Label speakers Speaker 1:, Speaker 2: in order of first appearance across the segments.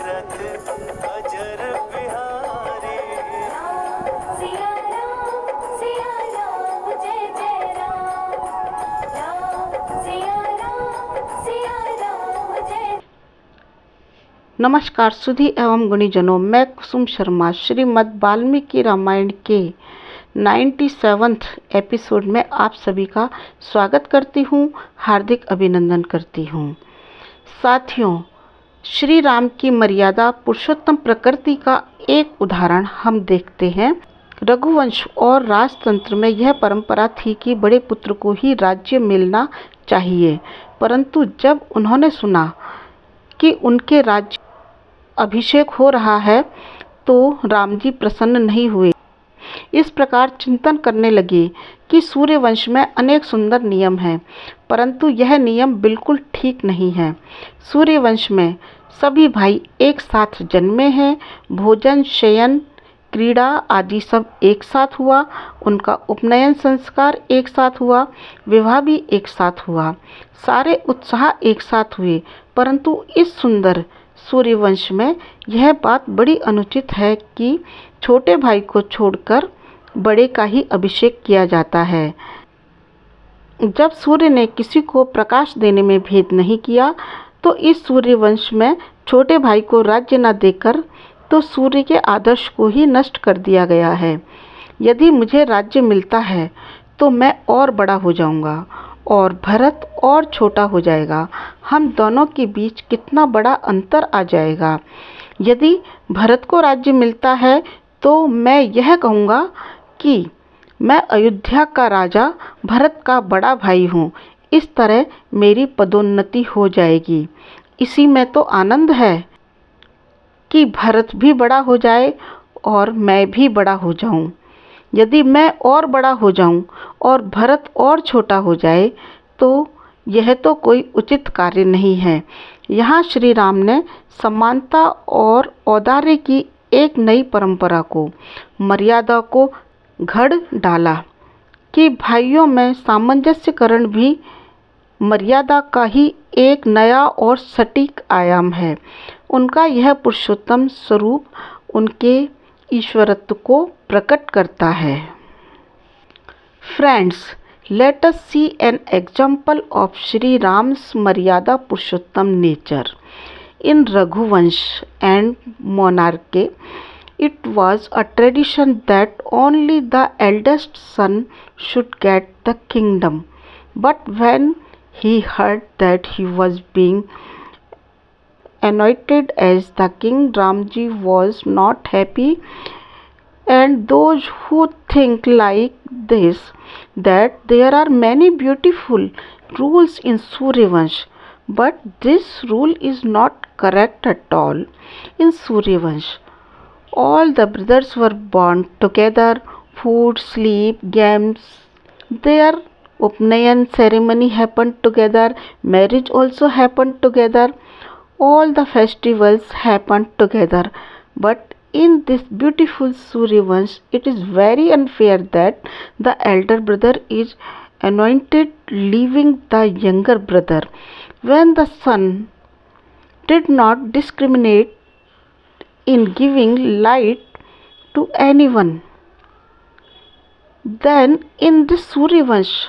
Speaker 1: तीरथ अजर बिहारी।
Speaker 2: सिया राम जय जय राम, सिया राम जय।
Speaker 3: नमस्कार सुधी एवं गुणीजनों, मैं कुसुम शर्मा श्रीमद् वाल्मीकि रामायण के 97वें एपिसोड में आप सभी का स्वागत करती हूँ, हार्दिक अभिनंदन करती हूँ। साथियों, श्री राम की मर्यादा पुरुषोत्तम प्रकृति का एक उदाहरण हम देखते हैं। रघुवंश और राजतंत्र में यह परंपरा थी कि बड़े पुत्र को ही राज्य मिलना चाहिए, परंतु जब उन्होंने सुना कि उनके राज्य अभिषेक हो रहा है तो राम जी प्रसन्न नहीं हुए। इस प्रकार चिंतन करने लगे कि सूर्यवंश में अनेक सुंदर नियम हैं, परंतु यह नियम बिल्कुल ठीक नहीं है। सूर्यवंश में सभी भाई एक साथ जन्मे हैं, भोजन, शयन, क्रीड़ा आदि सब एक साथ हुआ, उनका उपनयन संस्कार एक साथ हुआ, विवाह भी एक साथ हुआ, सारे उत्साह एक साथ हुए। परंतु इस सुंदर सूर्यवंश में यह बात बड़ी अनुचित है कि छोटे भाई को छोड़कर बड़े का ही अभिषेक किया जाता है। जब सूर्य ने किसी को प्रकाश देने में भेद नहीं किया, तो इस सूर्यवंश में छोटे भाई को राज्य न देकर तो सूर्य के आदर्श को ही नष्ट कर दिया गया है। यदि मुझे राज्य मिलता है तो मैं और बड़ा हो जाऊंगा और भरत और छोटा हो जाएगा। हम दोनों के बीच कितना बड़ा अंतर आ जाएगा। यदि भरत को राज्य मिलता है तो मैं यह कहूँगा कि मैं अयोध्या का राजा भरत का बड़ा भाई हूँ। इस तरह मेरी पदोन्नति हो जाएगी। इसी में तो आनंद है कि भरत भी बड़ा हो जाए और मैं भी बड़ा हो जाऊँ। यदि मैं और बड़ा हो जाऊं और भरत और छोटा हो जाए तो यह तो कोई उचित कार्य नहीं है। यहाँ श्री राम ने समानता और औदार्य की एक नई परंपरा को, मर्यादा को घड़ डाला कि भाइयों में सामंजस्यकरण भी मर्यादा का ही एक नया और सटीक आयाम है। उनका यह पुरुषोत्तम स्वरूप उनके ईश्वरत्व को प्रकट करता है। Friends, let us see an example of Shri Ram's Maryada Purushottam nature. In Raghuvansh and monarchy, it was a tradition that only the eldest son should get the kingdom. But when he heard that he was being anointed as the king, Ramji was not happy, and those who think like this, that there are many beautiful rules in Suryavansh, but this rule is not correct at all. In Suryavansh, all the brothers were born together, food, sleep, games, their Upnayan ceremony happened together, marriage also happened together, all the festivals happened together. But in this beautiful Suryavansh, it is very unfair that the elder brother is anointed, leaving the younger brother. When the son did not discriminate in giving light to anyone, then in this Suryavansh,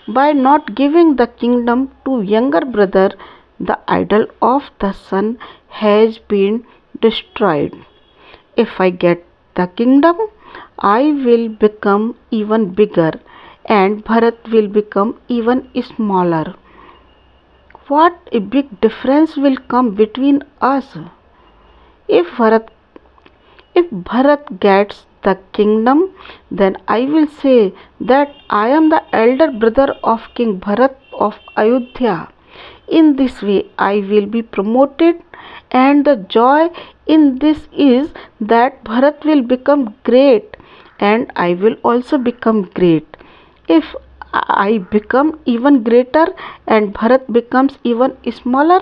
Speaker 3: by not giving the kingdom to younger brother, the idol of the son has been destroyed. If I get the kingdom, I will become even bigger and Bharat will become even smaller. What a big difference will come between us. If Bharat gets the kingdom, then I will say that I am the elder brother of King Bharat of Ayodhya. In this way I will be promoted, and the joy in this is that Bharat will become great and I will also become great. If I become even greater and Bharat becomes even smaller,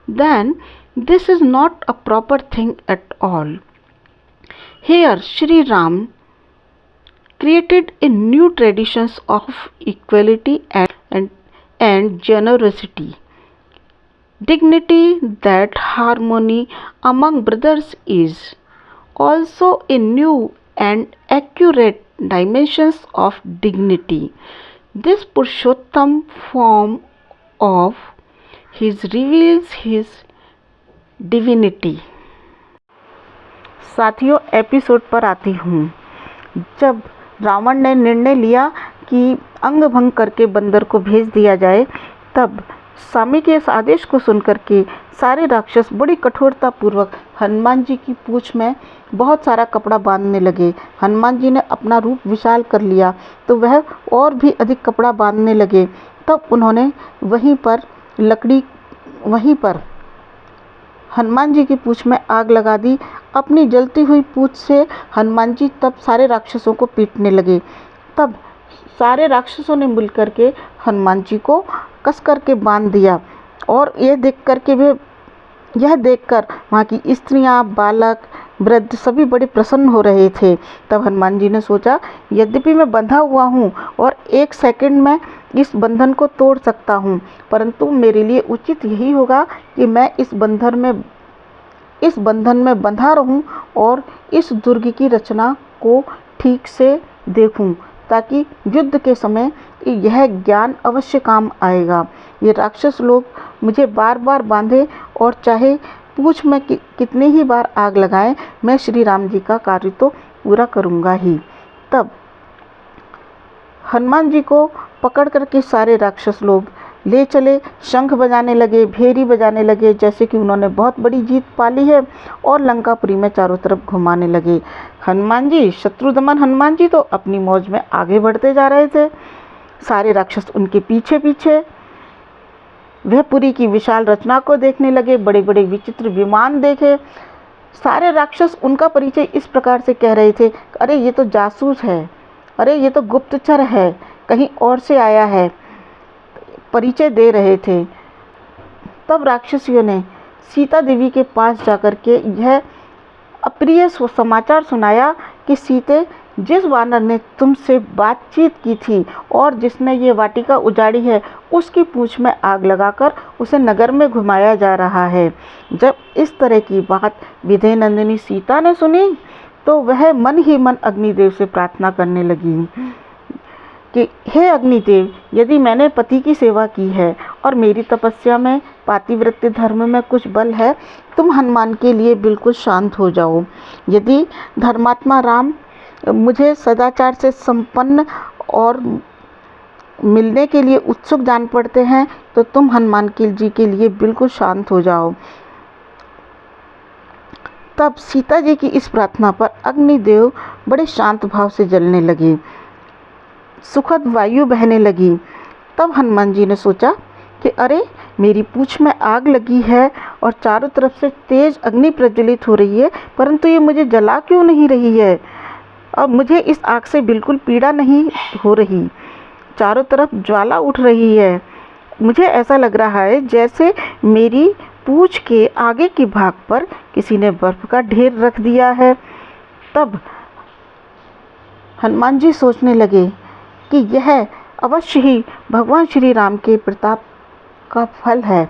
Speaker 3: then this is not a proper thing at all. Here Shri Ram created a new traditions of equality and generosity. dignity, that harmony among brothers is also a new and accurate dimensions of dignity. This Purushottam form of his reveals his divinity. साथियों, episode पर आती हूँ। जब रावण ने निर्णय लिया कि अंग भंग करके बंदर को भेज दिया जाए, तब स्वामी के इस आदेश को सुनकर के सारे राक्षस बड़ी कठोरता पूर्वक हनुमान जी की पूंछ में बहुत सारा कपड़ा बांधने लगे। हनुमान जी ने अपना रूप विशाल कर लिया तो वह और भी अधिक कपड़ा बांधने लगे। तब उन्होंने वहीं पर हनुमान जी की पूंछ में आग लगा दी। अपनी जलती हुई पूंछ से हनुमान जी तब सारे राक्षसों को पीटने लगे। तब सारे राक्षसों ने मिलकर के हनुमान जी को कस करके बांध दिया और यह देखकर वहाँ की स्त्रियाँ, बालक, वृद्ध सभी बड़े प्रसन्न हो रहे थे। तब हनुमान जी ने सोचा, यद्यपि मैं बंधा हुआ हूँ और 1 सेकंड में इस बंधन को तोड़ सकता हूँ, परंतु मेरे लिए उचित यही होगा कि मैं इस बंधन में बंधा रहूं और इस दुर्ग की रचना को ठीक से देखूं, ताकि युद्ध के समय यह ज्ञान अवश्य काम आएगा। ये राक्षस लोग मुझे बार बार बांधे और चाहे पूंछ में कितनी ही बार आग लगाएं, मैं श्री राम जी का कार्य तो पूरा करूंगा ही। तब हनुमान जी को पकड़ करके सारे राक्षस लोग ले चले, शंख बजाने लगे, भेरी बजाने लगे, जैसे कि उन्होंने बहुत बड़ी जीत पाली है, और लंकापुरी में चारों तरफ घुमाने लगे। शत्रुदमन हनुमान जी तो अपनी मौज में आगे बढ़ते जा रहे थे, सारे राक्षस उनके पीछे पीछे। वह पुरी की विशाल रचना को देखने लगे, बड़े बड़े विचित्र विमान देखे। सारे राक्षस उनका परिचय इस प्रकार से कह रहे थे, अरे ये तो जासूस है, अरे ये तो गुप्तचर है, कहीं और से आया है, परिचय दे रहे थे। तब राक्षसियों ने सीता देवी के पास जाकर के यह अप्रिय समाचार सुनाया कि सीते, जिस वानर ने तुमसे बातचीत की थी और जिसने ये वाटिका उजाड़ी है, उसकी पूंछ में आग लगाकर उसे नगर में घुमाया जा रहा है। जब इस तरह की बात विदेह नंदिनी सीता ने सुनी तो वह मन ही मन अग्निदेव से प्रार्थना करने लगी कि हे अग्निदेव, यदि मैंने पति की सेवा की है और मेरी तपस्या में, पातिव्रत्य धर्म में कुछ बल है, तुम हनुमान के लिए बिल्कुल शांत हो जाओ। यदि धर्मात्मा राम मुझे सदाचार से संपन्न और मिलने के लिए उत्सुक जान पड़ते हैं, तो तुम हनुमान जी के लिए बिल्कुल शांत हो जाओ। तब सीता जी की इस प्रार्थना पर अग्निदेव बड़े शांत भाव से जलने लगे, सुखद वायु बहने लगी। तब हनुमान जी ने सोचा कि अरे, मेरी पूंछ में आग लगी है और चारों तरफ से तेज अग्नि प्रज्वलित हो रही है, परंतु ये मुझे जला क्यों नहीं रही है? और मुझे इस आग से बिल्कुल पीड़ा नहीं हो रही, चारों तरफ ज्वाला उठ रही है। मुझे ऐसा लग रहा है जैसे मेरी पूंछ के आगे के भाग पर किसी ने बर्फ का ढेर रख दिया है। तब हनुमान जी सोचने लगे कि यह अवश्य ही भगवान श्री राम के प्रताप का फल है,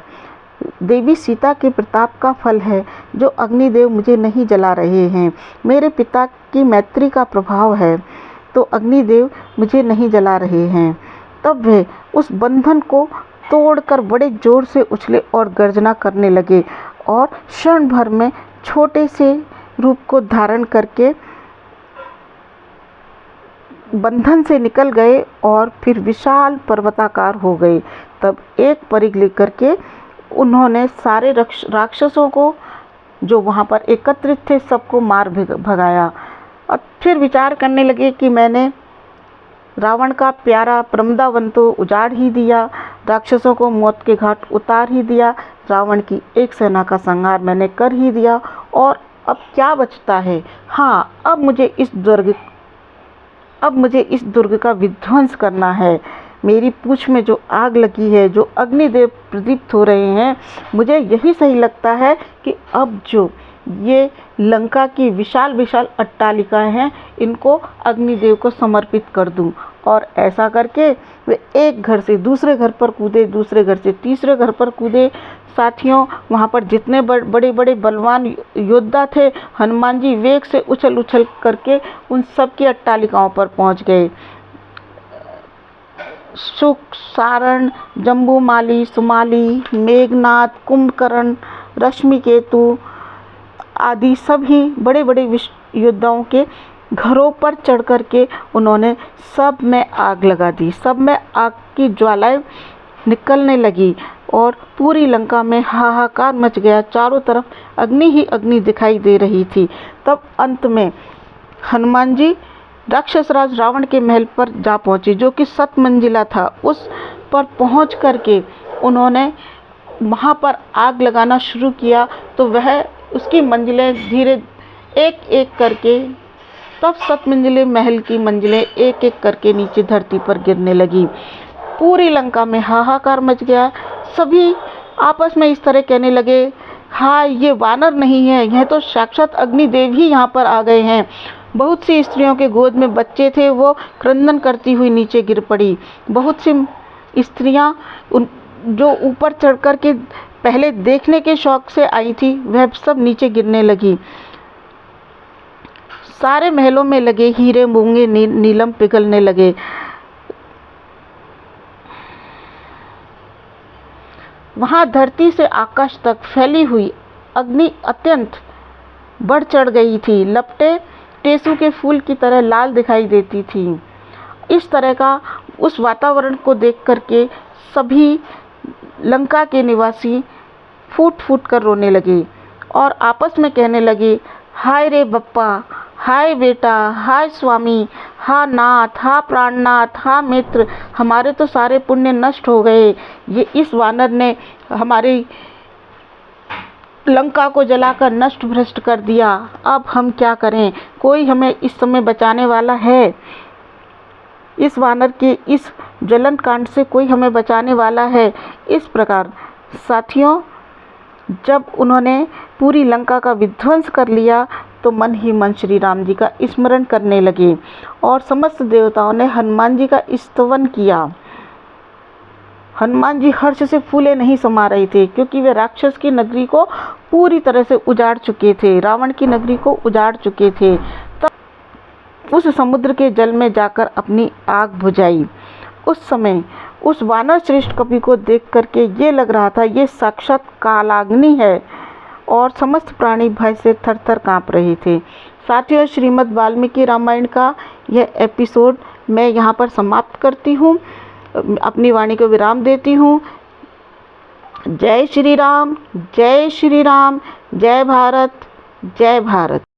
Speaker 3: देवी सीता के प्रताप का फल है, जो अग्निदेव मुझे नहीं जला रहे हैं। मेरे पिता की मैत्री का प्रभाव है, तो अग्निदेव मुझे नहीं जला रहे हैं। तब वे उस बंधन को तोड़कर बड़े जोर से उछले और गर्जना करने लगे और क्षण भर में छोटे से रूप को धारण करके बंधन से निकल गए और फिर विशाल पर्वताकार हो गए। तब एक परिघ लेकर के उन्होंने सारे राक्षसों को जो वहाँ पर एकत्रित थे सबको मार भगाया और फिर विचार करने लगे कि मैंने रावण का प्यारा प्रमदावन तो उजाड़ ही दिया, राक्षसों को मौत के घाट उतार ही दिया, रावण की एक सेना का संहार मैंने कर ही दिया, और अब क्या बचता है? हाँ, अब मुझे इस दुर्ग का विध्वंस करना है। मेरी पूंछ में जो आग लगी है, जो अग्निदेव प्रदीप्त हो रहे हैं, मुझे यही सही लगता है कि अब जो ये लंका की विशाल विशाल अट्टालिकाएं हैं, इनको अग्निदेव को समर्पित कर दूं। और ऐसा करके वे एक घर से दूसरे घर पर कूदे, दूसरे घर से तीसरे घर पर कूदे, साथियों, वहाँ पर जितने बड़े बड़े बलवान योद्धा थे, हनुमान जी वेग से उछल उछल करके उन सब की अट्टालिकाओं पर पहुँच गए। शुक, सारण, जम्बूमाली, सुमाली, मेघनाद, कुंभकर्ण, रश्मिकेतु आदि सभी बड़े बड़े योद्धाओं के घरों पर चढ़ कर के उन्होंने सब में आग लगा दी। सब में आग की ज्वालाएं निकलने लगी और पूरी लंका में हाहाकार मच गया। चारों तरफ अग्नि ही अग्नि दिखाई दे रही थी। तब अंत में हनुमान जी राक्षस राज रावण के महल पर जा पहुँचे, जो कि 7 मंजिला था। उस पर पहुँच करके उन्होंने वहाँ पर आग लगाना शुरू किया, तो वह उसकी मंजिलें धीरे एक एक करके, तब 7 मंजिले महल की मंजिलें एक एक करके नीचे धरती पर गिरने लगी। पूरी लंका में हाहाकार मच गया। सभी आपस में इस तरह कहने लगे, हाँ, ये वानर नहीं है, यह तो साक्षात अग्निदेव ही यहाँ पर आ गए हैं। बहुत सी स्त्रियों के गोद में बच्चे थे, वो क्रंदन करती हुई नीचे गिर पड़ी। बहुत सी स्त्रियाँ जो ऊपर चढ़ कर के पहले देखने के शौक से आई थी, वह सब नीचे गिरने लगी। सारे महलों में लगे हीरे मूंगे नीलम पिघलने लगे। वहाँ धरती से आकाश तक फैली हुई अग्नि अत्यंत बढ़ चढ़ गई थी। लपटें टेसू के फूल की तरह लाल दिखाई देती थी। इस तरह का उस वातावरण को देख करके सभी लंका के निवासी फूट फूट कर रोने लगे और आपस में कहने लगे, हाय रे बप्पा, हाय बेटा, हाय स्वामी, हा नाथ, हा प्राणनाथ, हा मित्र, हमारे तो सारे पुण्य नष्ट हो गए। ये इस वानर ने हमारी लंका को जलाकर नष्ट भ्रष्ट कर दिया। अब हम क्या करें? कोई हमें इस समय बचाने वाला है? इस वानर के इस जलन कांड से कोई हमें बचाने वाला है? इस प्रकार साथियों, जब उन्होंने पूरी लंका का विध्वंस कर लिया तो मन ही मन श्री राम जी का स्मरण करने लगे और समस्त देवताओं ने हनुमान जी का स्तवन किया। हनुमान जी हर्ष से फूले नहीं समा रहे थे, क्योंकि वे राक्षस की नगरी को पूरी तरह से उजाड़ चुके थे, रावण की नगरी को उजाड़ चुके थे। तब उस समुद्र के जल में जाकर अपनी आग बुझाई। उस समय उस वानर श्रेष्ठ कवि को देख करके ये लग रहा था, ये साक्षात कालाग्नि है, और समस्त प्राणी भय से थर थर काँप रहे थे। साथियों, श्रीमद् वाल्मीकि रामायण का यह एपिसोड मैं यहाँ पर समाप्त करती हूँ, अपनी वाणी को विराम देती हूँ। जय श्री राम, जय श्री राम, जय भारत, जय भारत।